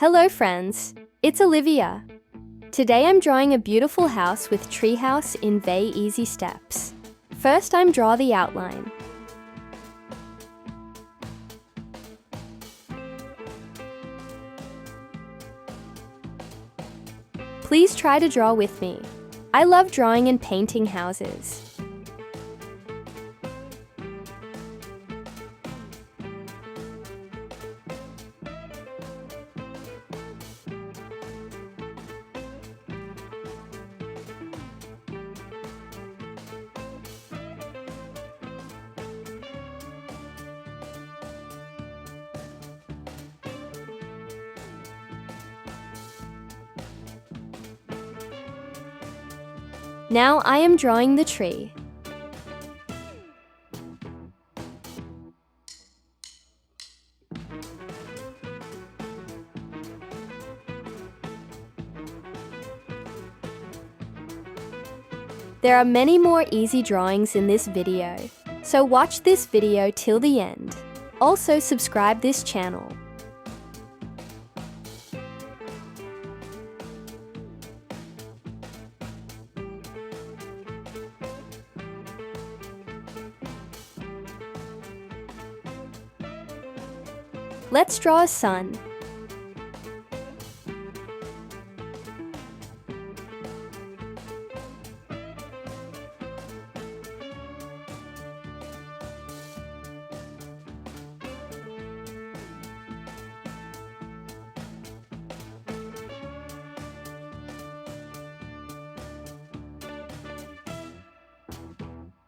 Hello friends, it's Olivia. Today I'm drawing a beautiful house with treehouse in very easy steps. First I'm draw the outline. Please try to draw with me. I love drawing and painting houses. Now I am drawing the tree. There are many more easy drawings in this video, so watch this video till the end. Also subscribe this channel. Let's draw a sun.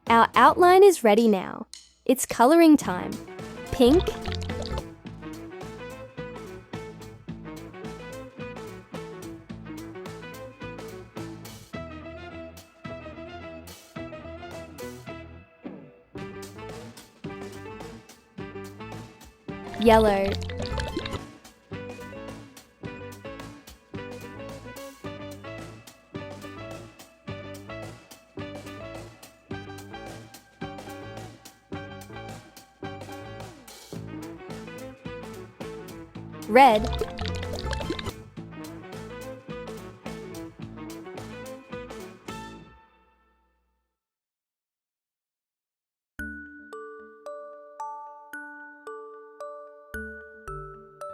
Our outline is ready now. It's coloring time. Pink, yellow, red,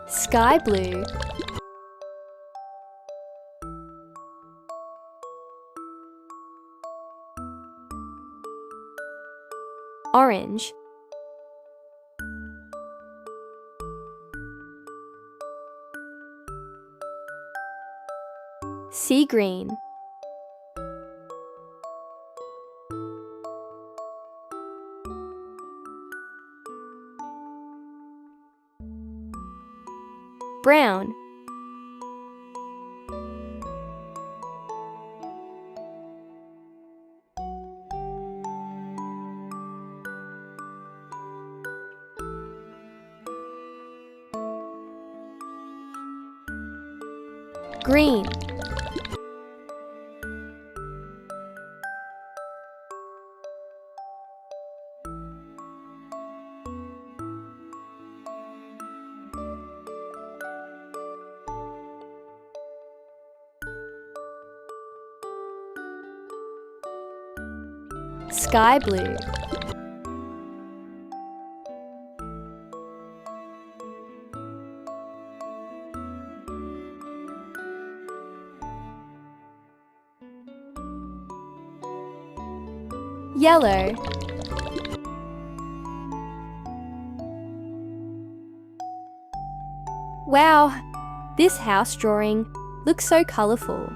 sky blue, orange, sea green, brown, green, sky blue, yellow, wow, this house drawing looks so colorful.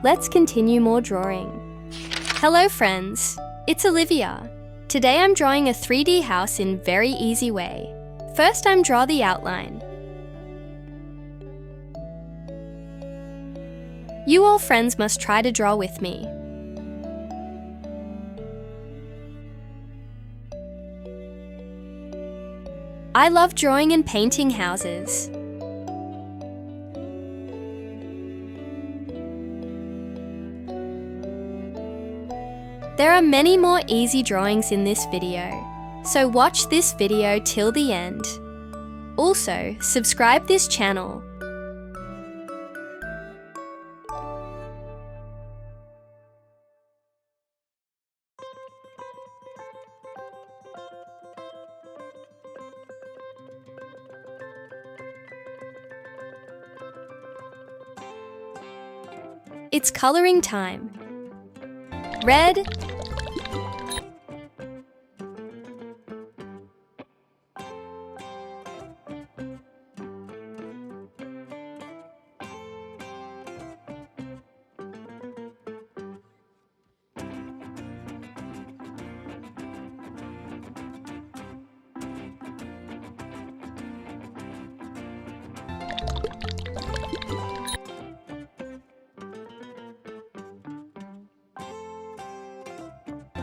Let's continue more drawing. Hello friends, it's Olivia. Today I'm drawing a 3D house in very easy way. First I'm draw the outline. You all friends must try to draw with me. I love drawing and painting houses. There are many more easy drawings in this video, so watch this video till the end. Also, subscribe this channel. It's coloring time. Red,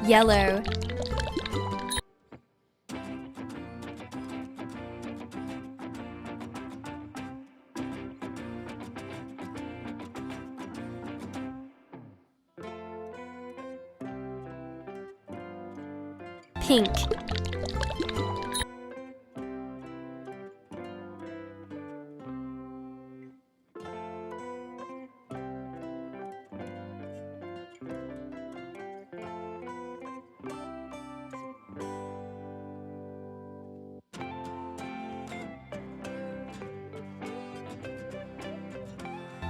yellow, pink,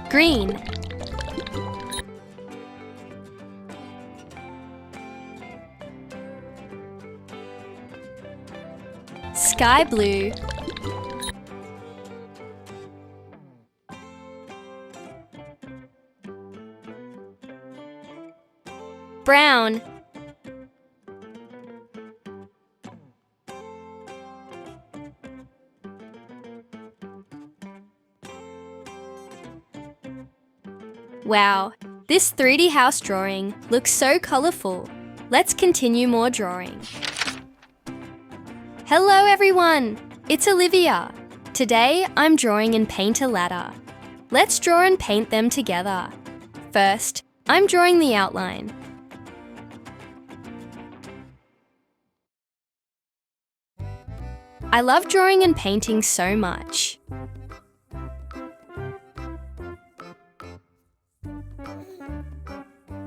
green, sky blue, brown, wow, this 3D house drawing looks so colorful. Let's continue more drawing. Hello everyone, it's Olivia. Today I'm drawing and paint a ladder. Let's draw and paint them together. First, I'm drawing the outline. I love drawing and painting so much.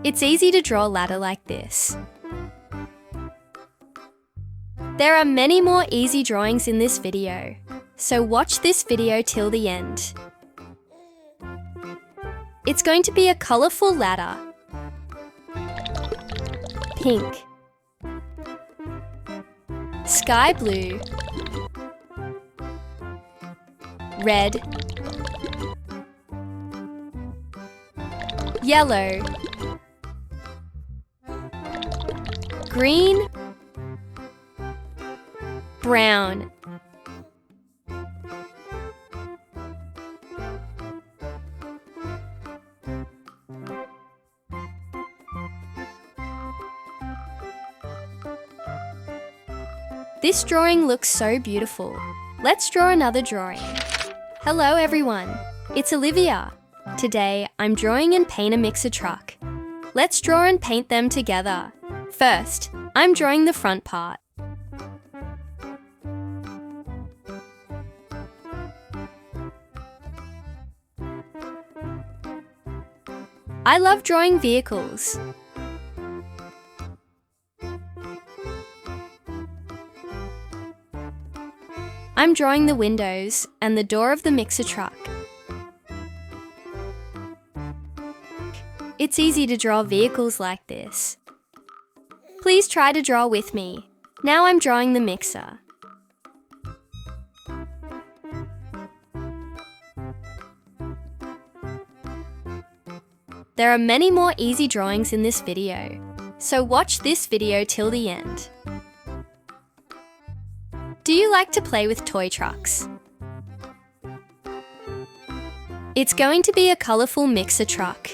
It's easy to draw a ladder like this. There are many more easy drawings in this video, so watch this video till the end. It's going to be a colorful ladder. Pink, sky blue, red, yellow, green, brown, this drawing looks so beautiful. Let's draw another drawing. Hello everyone, it's Olivia. Today I'm drawing and paint a mixer truck. Let's draw and paint them together. First, I'm drawing the front part. I love drawing vehicles. I'm drawing the windows and the door of the mixer truck. It's easy to draw vehicles like this. Please try to draw with me. Now I'm drawing the mixer. There are many more easy drawings in this video, so watch this video till the end. Do you like to play with toy trucks? It's going to be a colorful mixer truck.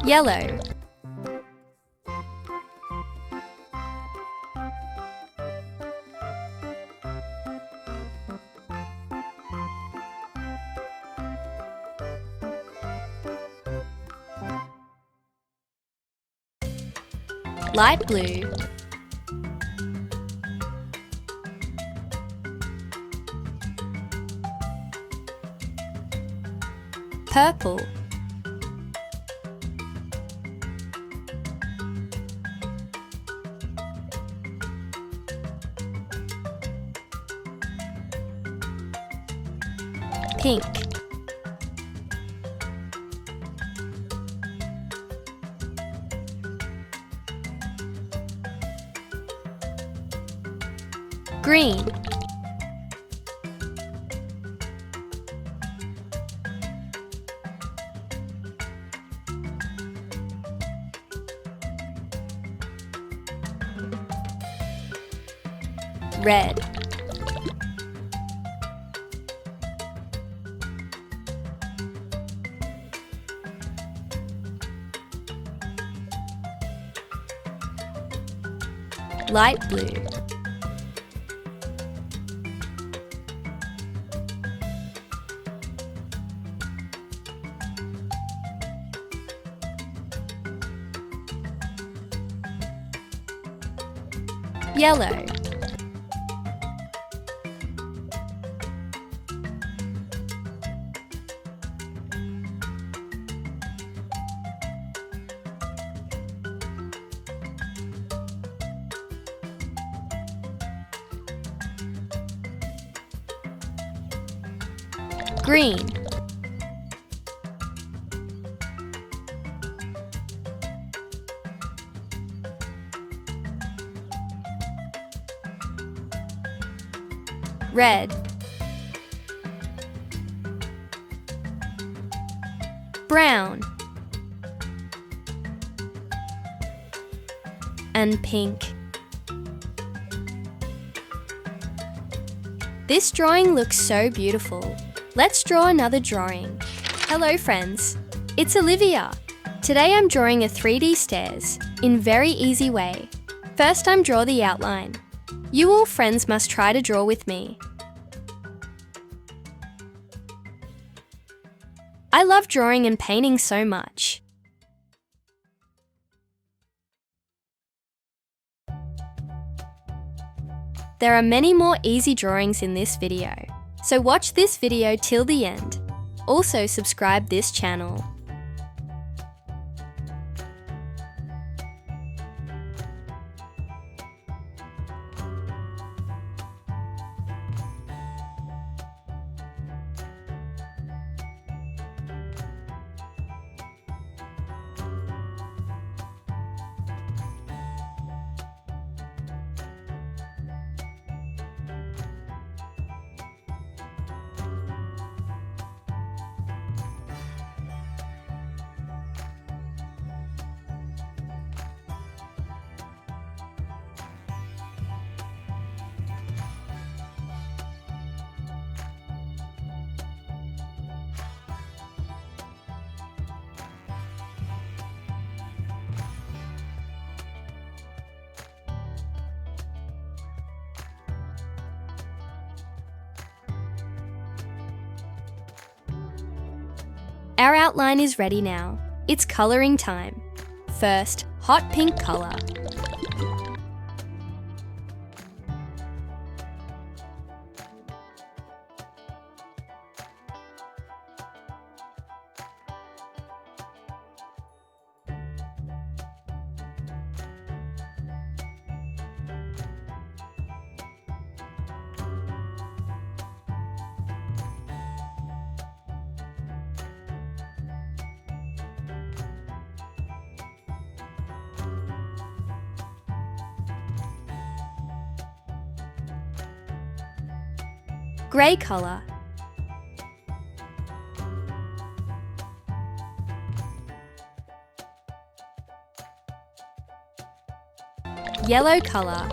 Yellow, light blue, purple, pink, green, red, light blue, yellow, green, red, brown, and pink. This drawing looks so beautiful. Let's draw another drawing. Hello friends, it's Olivia. Today I'm drawing a 3D stairs in very easy way. First I'm draw the outline. You all friends must try to draw with me. I love drawing and painting so much. There are many more easy drawings in this video, so watch this video till the end. Also subscribe this channel. Our outline is ready now. It's colouring time. First, hot pink colour. Grey colour. Yellow colour.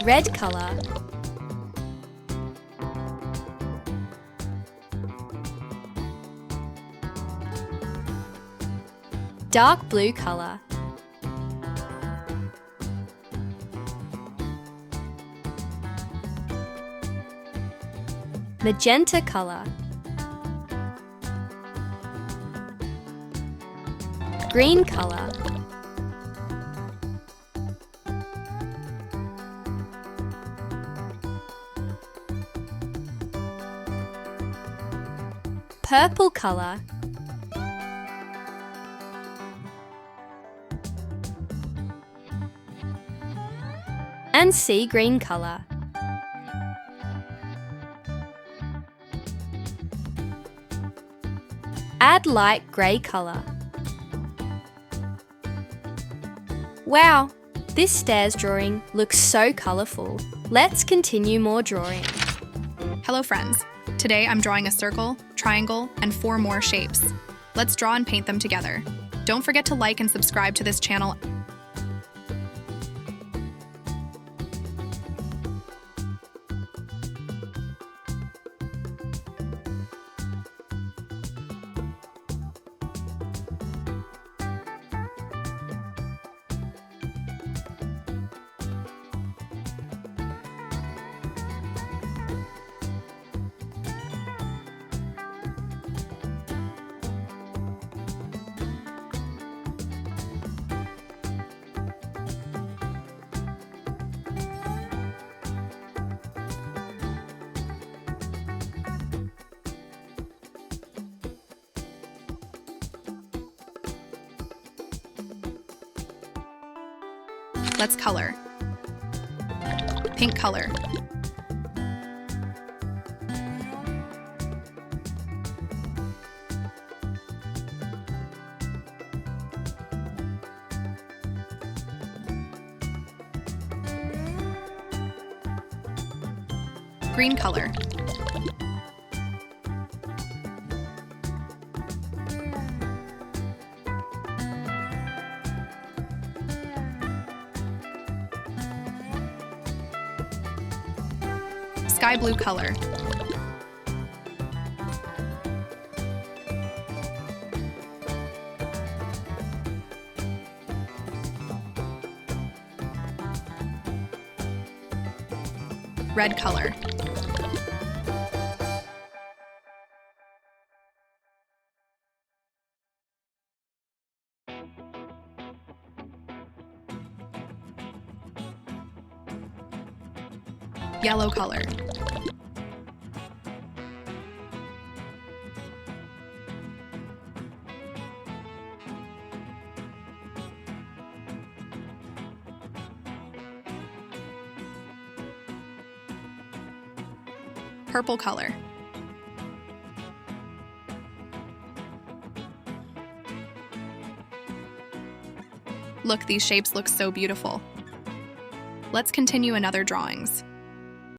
Red colour. Dark blue colour. magenta color, green color, purple color, and sea green color. Add light grey color. Wow, this stairs drawing looks so colourful. Let's continue more drawing. Hello friends, today I'm drawing a circle, triangle, and 4 more shapes. Let's draw and paint them together. Don't forget to like and subscribe to this channel. Let's color. Pink color. Green color. Sky blue color. Red color. Yellow color. Purple color. Look, these shapes look so beautiful. Let's continue in other drawings.